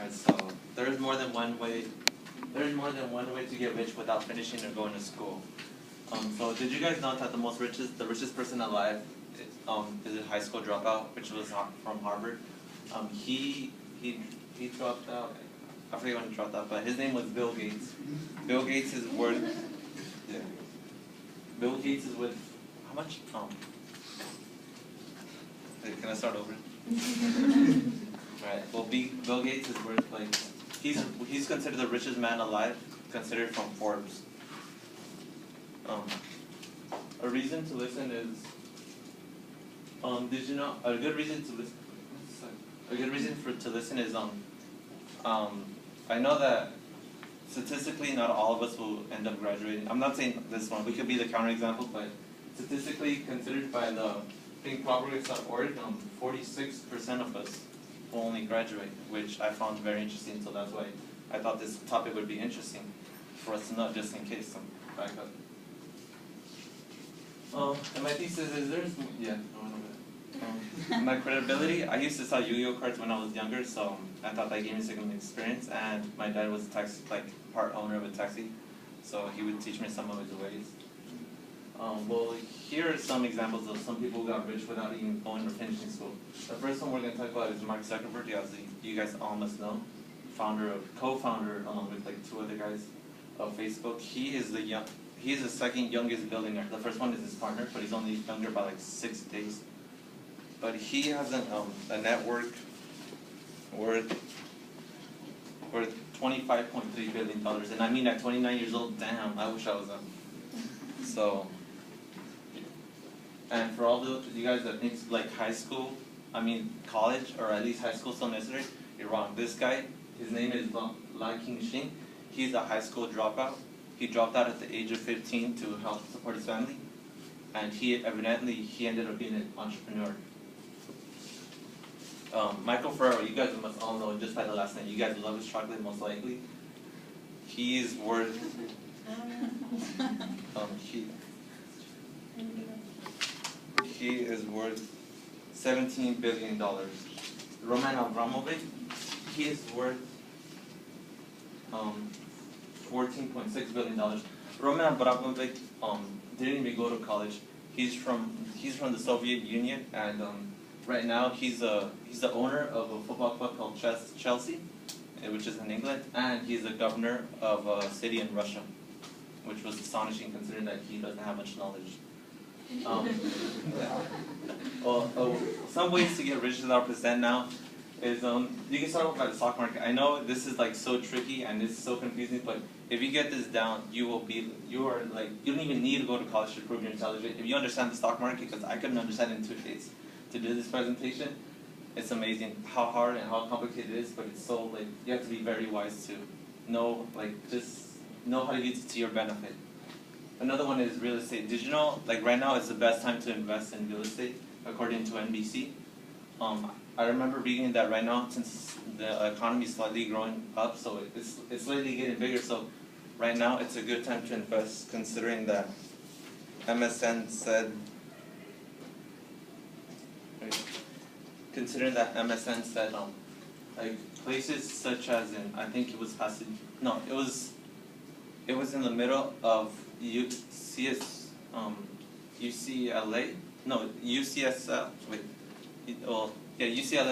Alright, so there's more than one way. There's more than one way to get rich without finishing or going to school. So did you guys know that the richest person alive, is a high school dropout, which was from Harvard? He dropped out. I forget when he dropped out, but his name was Bill Gates. Bill Gates is worth. Yeah. Bill Gates is worth how much? Can I start over? Right. Well, Bill Gates is worth like he's considered the richest man alive, considered from Forbes. A reason to listen is did you know a good reason to listen? A good reason to listen is I know that statistically not all of us will end up graduating. I'm not saying this one. We could be the counterexample, but statistically considered by the thinkprogress.org, 46% of us will only graduate, which I found very interesting. So that's why I thought this topic would be interesting for us to know, just in case some backup. And my thesis is my credibility. I used to sell Yu-Gi-Oh cards when I was younger, so I thought that gave me some experience. And my dad was a taxi, part owner of a taxi, so he would teach me some of his ways. Well, here are some examples of some people who got rich without even going or finishing school. The first one we're going to talk about is Mark Zuckerberg. You guys all must know, co-founder, along with like two other guys of Facebook. He is the second youngest billionaire. The first one is his partner, but he's only younger by like 6 days. But he has a network worth $25.3 billion, and I mean at 29 years old, damn, I wish I was him. So, and for all you guys that think like college, or at least high school is so necessary, you're wrong. This guy, his name is Lai King-Shing. He's a high school dropout. He dropped out at the age of 15 to help support his family, and he ended up being an entrepreneur. Michael Ferrero, you guys must all know just by the last name. You guys love his chocolate, most likely. He is worth. He is worth $17 billion. Roman Abramovich, he is worth $14.6 billion. Roman Abramovich didn't even go to college. He's from the Soviet Union, and right now he's the owner of a football club called Chelsea, which is in England, and he's the governor of a city in Russia, which was astonishing considering that he doesn't have much knowledge. Some ways to get rich without percent now is you can start off by the stock market. I know this is like so tricky and it's so confusing, but if you get this down, you don't even need to go to college to prove you're intelligent. If you understand the stock market, because I couldn't understand it in 2 days to do this presentation, it's amazing how hard and how complicated it is, but it's so you have to be very wise to know just know how to use it to your benefit. Another one is real estate. Did you know right now is the best time to invest in real estate according to NBC? I remember reading that right now, since the economy is slightly growing up, so it's slightly getting bigger, so right now it's a good time to invest, considering that MSN said places such as I think it was it was in the middle of UCLA,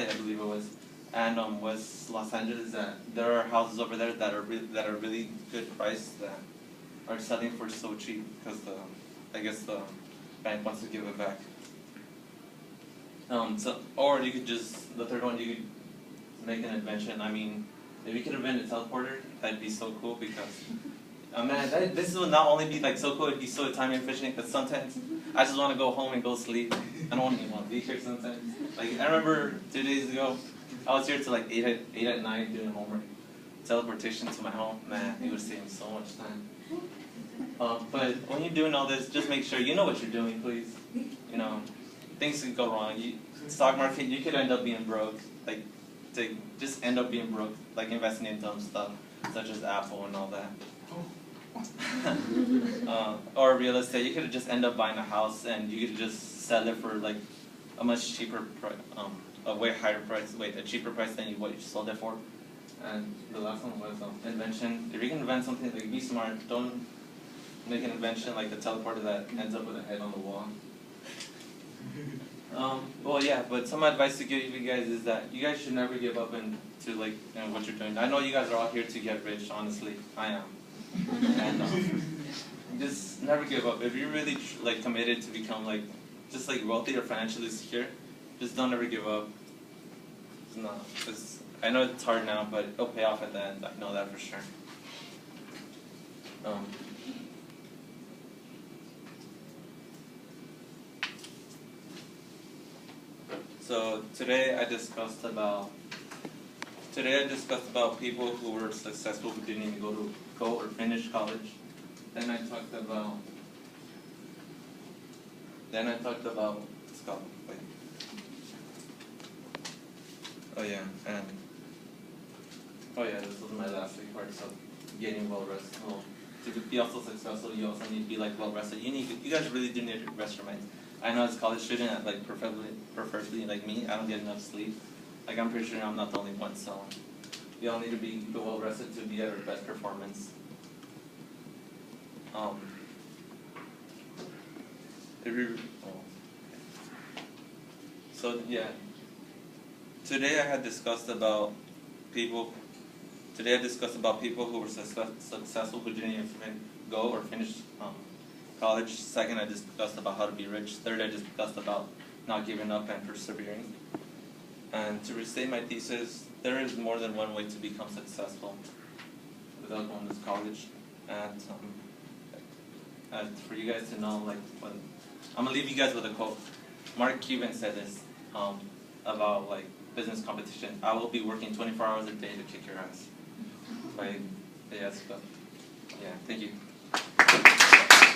I believe it was, and was Los Angeles. That there are houses over there that are really good price that are selling for so cheap because I guess the bank wants to give it back. Or you could the third one, you could make an invention. I mean, if you could invent a teleporter, that'd be so cool because. Man, this would not only be so cool, it'd be so time efficient, because sometimes I just want to go home and go sleep. I don't even want to be here sometimes. I remember 2 days ago, I was here till 8 at night doing homework. Teleportation to my home, man, it would save me so much time. But when you're doing all this, just make sure you know what you're doing, please. Things could go wrong. Stock market, you could end up being broke. Just end up being broke, investing in dumb stuff, such as Apple and all that. Or real estate, you could just end up buying a house and you could just sell it for a much cheaper price, a way higher price, a cheaper price than what you sold it for. And the last one was invention. If you can invent something, like be smart. Don't make an invention like the teleporter that ends up with a head on the wall. Well, yeah, but some advice to give you guys is that you guys should never give up into like what you're doing. I know you guys are all here to get rich. Honestly, I am. And just never give up. If you're really like committed to become like just like wealthy or financially secure, just don't ever give up. No, I know it's hard now, but it'll pay off at the end. I know that for sure. So today I discussed about people who were successful who didn't even go or finish college. Then I talked about what's called like this was my last week part. So getting well rested. Well, to be also successful, you also need to be like well rested. You guys really do need to rest your minds. I know as a college student, like preferably like me, I don't get enough sleep. Like I'm pretty sure I'm not the only one. So you all need to be well rested to be at your best performance. So yeah, today I discussed about people who were successful who didn't even go or finish college. Second, I discussed about how to be rich. Third, I discussed about not giving up and persevering. And to restate my thesis, there is more than one way to become successful without going to college. And for you guys to know, like, I'm gonna leave you guys with a quote. Mark Cuban said this about like business competition. I will be working 24 hours a day to kick your ass. Right? Yes, but yeah. Thank you.